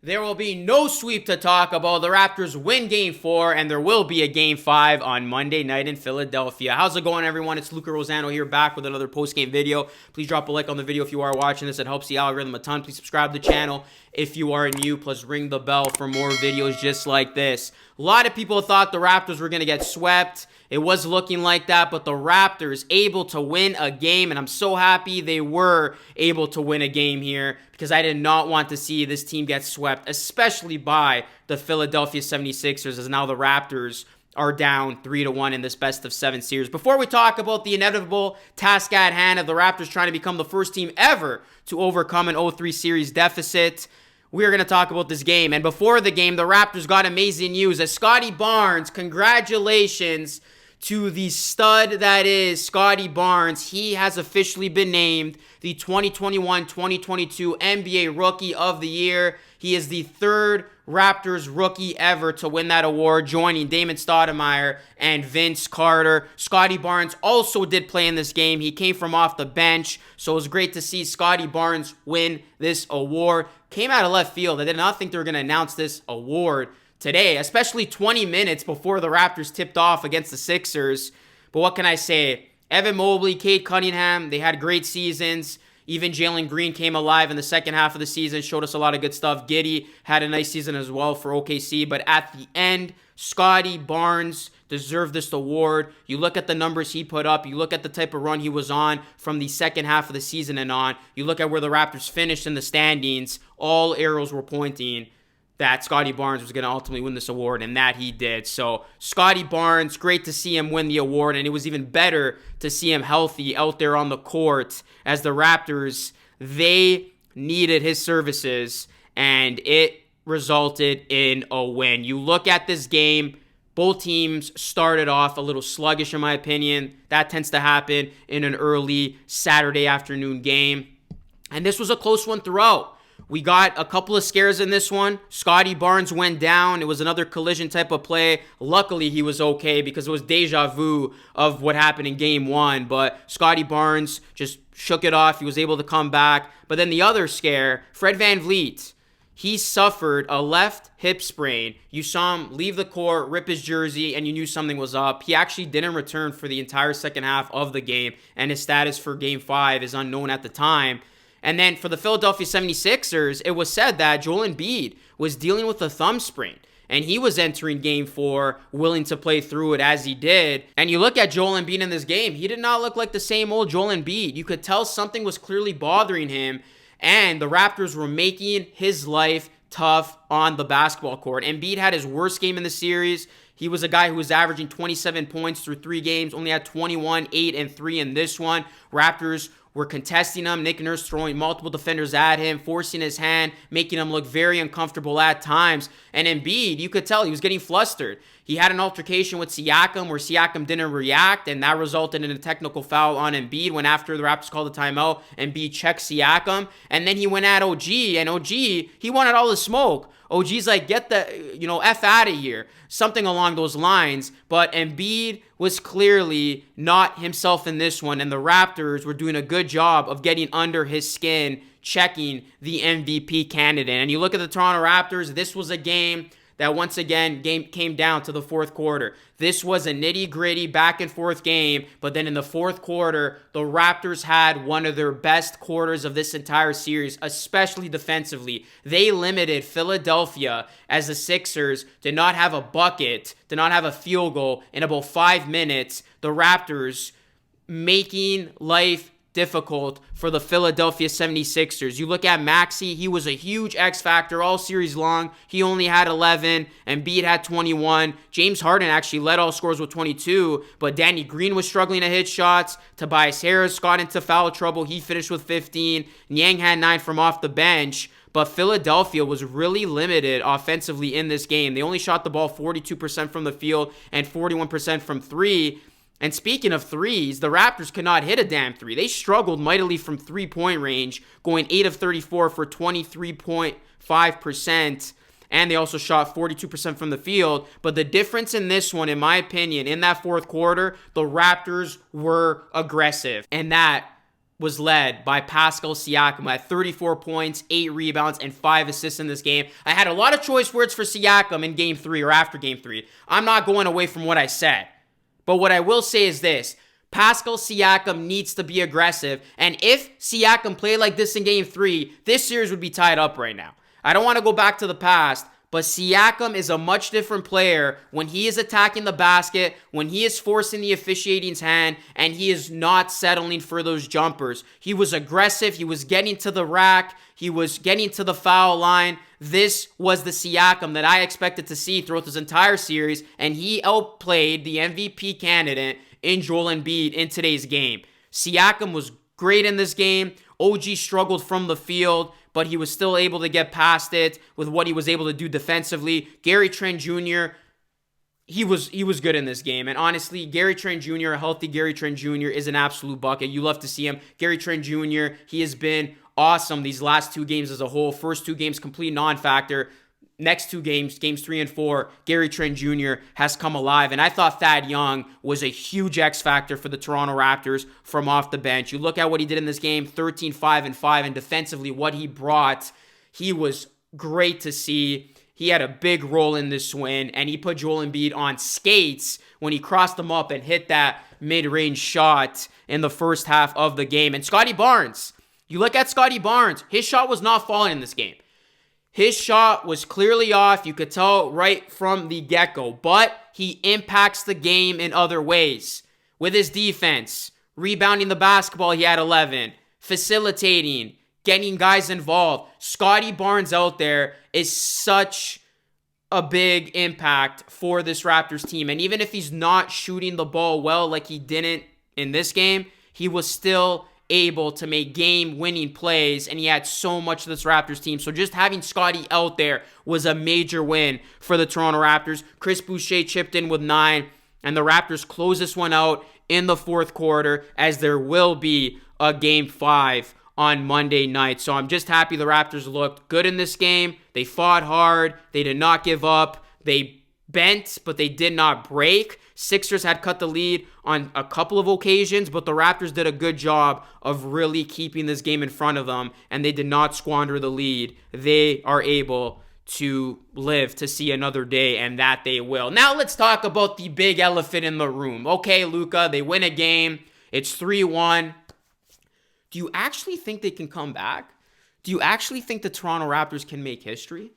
There will be no sweep to talk about. The Raptors win Game 4, and there will be a Game 5 on Monday night in Philadelphia. How's it going, everyone? It's Luca Rosano here, back with another post-game video. Please drop a like on the video if you are watching this. It helps the algorithm a ton. Please subscribe to the channel if you are new, plus ring the bell for more videos just like this. A lot of people thought the Raptors were going to get swept. It was looking like that, but the Raptors able to win a game, and I'm so happy they were able to win a game here because I did not want to see this team get swept, especially by the Philadelphia 76ers, as now the Raptors are down 3-1 in this best-of-7 series. Before we talk about the inevitable task at hand of the Raptors trying to become the first team ever to overcome an 0-3 series deficit, we're going to talk about this game. And before the game, the Raptors got amazing news. As Scottie Barnes, congratulations to the stud that is Scottie Barnes. He has officially been named the 2021-2022 NBA Rookie of the Year. He is the third Raptors rookie ever to win that award, joining Damon Stoudemire and Vince Carter. Scottie Barnes also did play in this game. He came from off the bench, so it was great to see Scottie Barnes win this award. Came out of left field. I did not think they were going to announce this award today, especially 20 minutes before the Raptors tipped off against the Sixers. But what can I say? Evan Mobley, Cade Cunningham, they had great seasons. Even Jalen Green came alive in the second half of the season, showed us a lot of good stuff. Giddey had a nice season as well for OKC. But at the end, Scottie Barnes deserved this award. You look at the numbers he put up. You look at the type of run he was on from the second half of the season and on. You look at where the Raptors finished in the standings. All arrows were pointing that Scottie Barnes was going to ultimately win this award, and that he did. So Scottie Barnes, great to see him win the award, and it was even better to see him healthy out there on the court, as the Raptors, they needed his services, and it resulted in a win. You look at this game, both teams started off a little sluggish in my opinion. That tends to happen in an early Saturday afternoon game, and this was a close one throughout. We got a couple of scares in this one. Scottie Barnes went down. It was another collision type of play. Luckily, he was okay because it was deja vu of what happened in game one. But Scottie Barnes just shook it off. He was able to come back. But then the other scare, Fred VanVleet, he suffered a left hip sprain. You saw him leave the court, rip his jersey, and you knew something was up. He actually didn't return for the entire second half of the game, and his status for game 5 is unknown at the time. And then for the Philadelphia 76ers, it was said that Joel Embiid was dealing with a thumb sprain, and he was entering game 4 willing to play through it as he did. And you look at Joel Embiid in this game, he did not look like the same old Joel Embiid. You could tell something was clearly bothering him, and the Raptors were making his life tough on the basketball court. Embiid had his worst game in the series. He was a guy who was averaging 27 points through 3 games, only had 21, 8, and 3 in this one. Raptors were contesting him. Nick Nurse throwing multiple defenders at him, forcing his hand, making him look very uncomfortable at times. And Embiid, you could tell he was getting flustered. He had an altercation with Siakam where Siakam didn't react, and that resulted in a technical foul on Embiid when after the Raptors called the timeout, Embiid checked Siakam. And then he went at OG, and OG, he wanted all the smoke. OG's like, get the, F out of here. Something along those lines. But Embiid was clearly not himself in this one, and the Raptors were doing a good job of getting under his skin, checking the MVP candidate. And you look at the Toronto Raptors, this was a game that once again came down to the fourth quarter. This was a nitty-gritty back-and-forth game, but then in the fourth quarter, the Raptors had one of their best quarters of this entire series, especially defensively. They limited Philadelphia as the Sixers did not have a bucket, did not have a field goal in about 5 minutes. The Raptors making life difficult for the Philadelphia 76ers. You look at Maxey, he was a huge X factor all series long. He only had 11, and Embiid had 21. James Harden actually led all scorers with 22, but Danny Green was struggling to hit shots. Tobias Harris got into foul trouble. He finished with 15. Niang had 9 from off the bench. But Philadelphia was really limited offensively in this game. They only shot the ball 42% from the field and 41% from 3. And speaking of threes, the Raptors could not hit a damn 3. They struggled mightily from 3-point range, going 8 of 34 for 23.5%. And they also shot 42% from the field. But the difference in this one, in my opinion, in that fourth quarter, the Raptors were aggressive. And that was led by Pascal Siakam at 34 points, 8 rebounds, and 5 assists in this game. I had a lot of choice words for Siakam in Game 3 or after Game 3. I'm not going away from what I said. But what I will say is this. Pascal Siakam needs to be aggressive. And if Siakam played like this in Game 3, this series would be tied up right now. I don't want to go back to the past, but Siakam is a much different player when he is attacking the basket, when he is forcing the officiating's hand, and he is not settling for those jumpers. He was aggressive. He was getting to the rack. He was getting to the foul line. This was the Siakam that I expected to see throughout this entire series, and he outplayed the MVP candidate in Joel Embiid in today's game. Siakam was great in this game. OG struggled from the field, but he was still able to get past it with what he was able to do defensively. Gary Trent Jr., he was good in this game. And honestly, Gary Trent Jr., a healthy Gary Trent Jr. is an absolute bucket. You love to see him. Gary Trent Jr., he has been awesome these last 2 games as a whole. First 2 games, complete non-factor. Next 2 games, games 3 and 4, Gary Trent Jr. has come alive. And I thought Thad Young was a huge X factor for the Toronto Raptors from off the bench. You look at what he did in this game, 13, 5, and 5, and defensively what he brought, he was great to see. He had a big role in this win, and he put Joel Embiid on skates when he crossed him up and hit that mid-range shot in the first half of the game. And Scottie Barnes, you look at Scottie Barnes, his shot was not falling in this game. His shot was clearly off. You could tell right from the get-go. But he impacts the game in other ways. With his defense, rebounding the basketball, he had 11. Facilitating, getting guys involved. Scottie Barnes out there is such a big impact for this Raptors team. And even if he's not shooting the ball well like he didn't in this game, he was still able to make game-winning plays, and he had so much of this Raptors team. So just having Scottie out there was a major win for the Toronto Raptors. Chris Boucher chipped in with 9, and the Raptors close this one out in the fourth quarter, as there will be a Game 5 on Monday night. So I'm just happy the Raptors looked good in this game. They fought hard. They did not give up. They bent, but they did not break. Sixers had cut the lead on a couple of occasions, but the Raptors did a good job of really keeping this game in front of them, and they did not squander the lead. They are able to live to see another day, and that they will. Now let's talk about the big elephant in the room. Okay, Luka, they win a game. It's 3-1. Do you actually think they can come back? Do you actually think the Toronto Raptors can make history?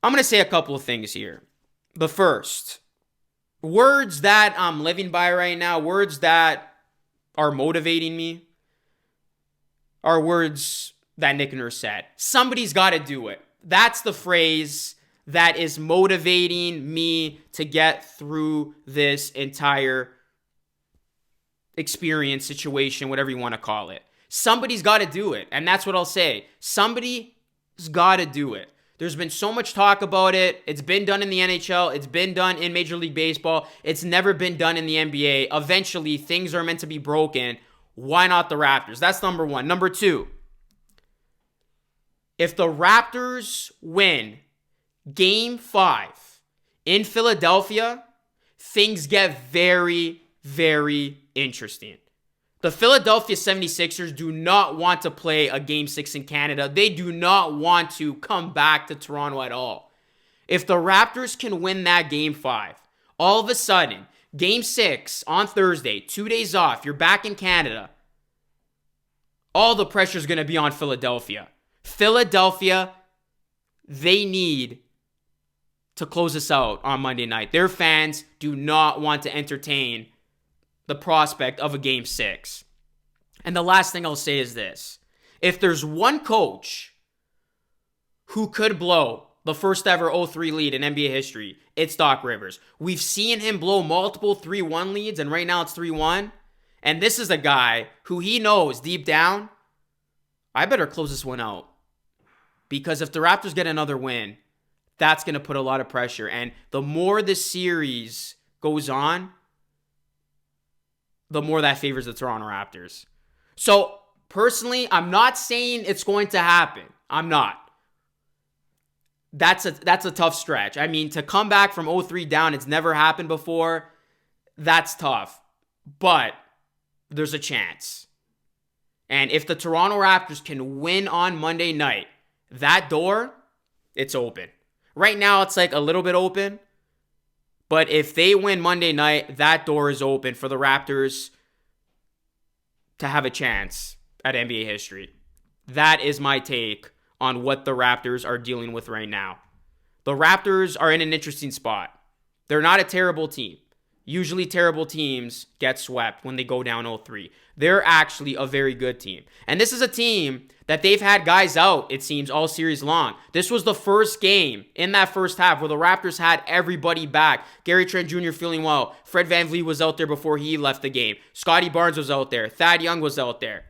I'm going to say a couple of things here. The first, words that I'm living by right now, words that are motivating me, are words that Nick Nurse said. Somebody's got to do it. That's the phrase that is motivating me to get through this entire experience, situation, whatever you want to call it. Somebody's got to do it, and that's what I'll say. Somebody's got to do it. There's been so much talk about it. It's been done in the NHL. It's been done in Major League Baseball. It's never been done in the NBA. Eventually, things are meant to be broken. Why not the Raptors? That's number one. Number two, if the Raptors win Game 5 in Philadelphia, things get very, very interesting. The Philadelphia 76ers do not want to play a Game 6 in Canada. They do not want to come back to Toronto at all. If the Raptors can win that Game 5, all of a sudden, Game 6 on Thursday, 2 days off, you're back in Canada, all the pressure is going to be on Philadelphia. Philadelphia, they need to close this out on Monday night. Their fans do not want to entertain the prospect of a Game 6. And the last thing I'll say is this. If there's one coach who could blow the first ever 0-3 lead in NBA history, it's Doc Rivers. We've seen him blow multiple 3-1 leads, and right now it's 3-1. And this is a guy who he knows deep down, I better close this one out. Because if the Raptors get another win, that's going to put a lot of pressure. And the more this series goes on, the more that favors the Toronto Raptors. So, personally, I'm not saying it's going to happen. I'm not. That's a tough stretch. I mean, to come back from 0-3 down, it's never happened before. That's tough. But there's a chance. And if the Toronto Raptors can win on Monday night, that door, it's open. Right now, it's like a little bit open. But if they win Monday night, that door is open for the Raptors to have a chance at NBA history. That is my take on what the Raptors are dealing with right now. The Raptors are in an interesting spot. They're not a terrible team. Usually terrible teams get swept when they go down 0-3. They're actually a very good team. And this is a team that they've had guys out, it seems, all series long. This was the first game in that first half where the Raptors had everybody back. Gary Trent Jr. feeling well. Fred VanVleet was out there before he left the game. Scotty Barnes was out there. Thad Young was out there.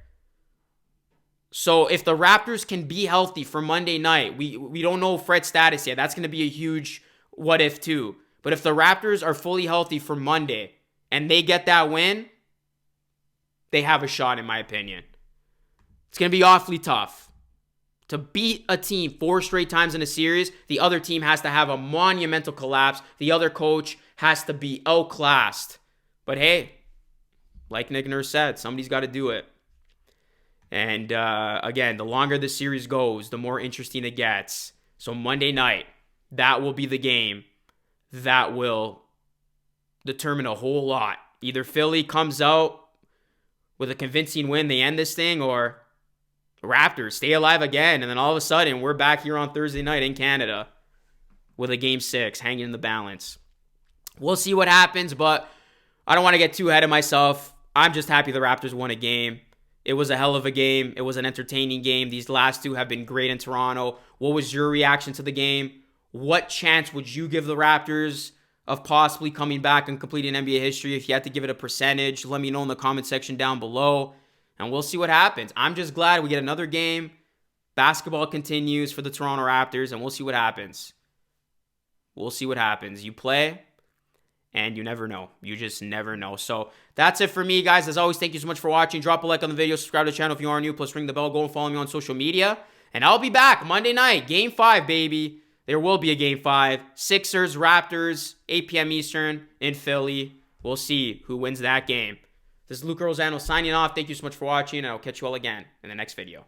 So if the Raptors can be healthy for Monday night, we don't know Fred's status yet. That's going to be a huge what if too. But if the Raptors are fully healthy for Monday and they get that win, they have a shot, in my opinion. It's going to be awfully tough. To beat a team 4 straight times in a series, the other team has to have a monumental collapse. The other coach has to be outclassed. But hey, like Nick Nurse said, somebody's got to do it. And again, the longer the series goes, the more interesting it gets. So Monday night, that will be the game that will determine a whole lot. Either Philly comes out with a convincing win, they end this thing, or Raptors stay alive again, and then all of a sudden, we're back here on Thursday night in Canada with a Game 6 hanging in the balance. We'll see what happens, but I don't want to get too ahead of myself. I'm just happy the Raptors won a game. It was a hell of a game. It was an entertaining game. These last two have been great in Toronto. What was your reaction to the game? What chance would you give the Raptors of possibly coming back and completing NBA history? If you had to give it a percentage, let me know in the comment section down below, and we'll see what happens. I'm just glad we get another game. Basketball continues for the Toronto Raptors, and we'll see what happens. We'll see what happens. You play, and you never know. You just never know. So that's it for me, guys. As always, thank you so much for watching. Drop a like on the video. Subscribe to the channel if you are new. Plus, ring the bell. Go and follow me on social media. And I'll be back Monday night. Game 5, baby. There will be a Game 5. Sixers, Raptors, 8 p.m. Eastern in Philly. We'll see who wins that game. This is Luca Rosano signing off. Thank you so much for watching, and I'll catch you all again in the next video.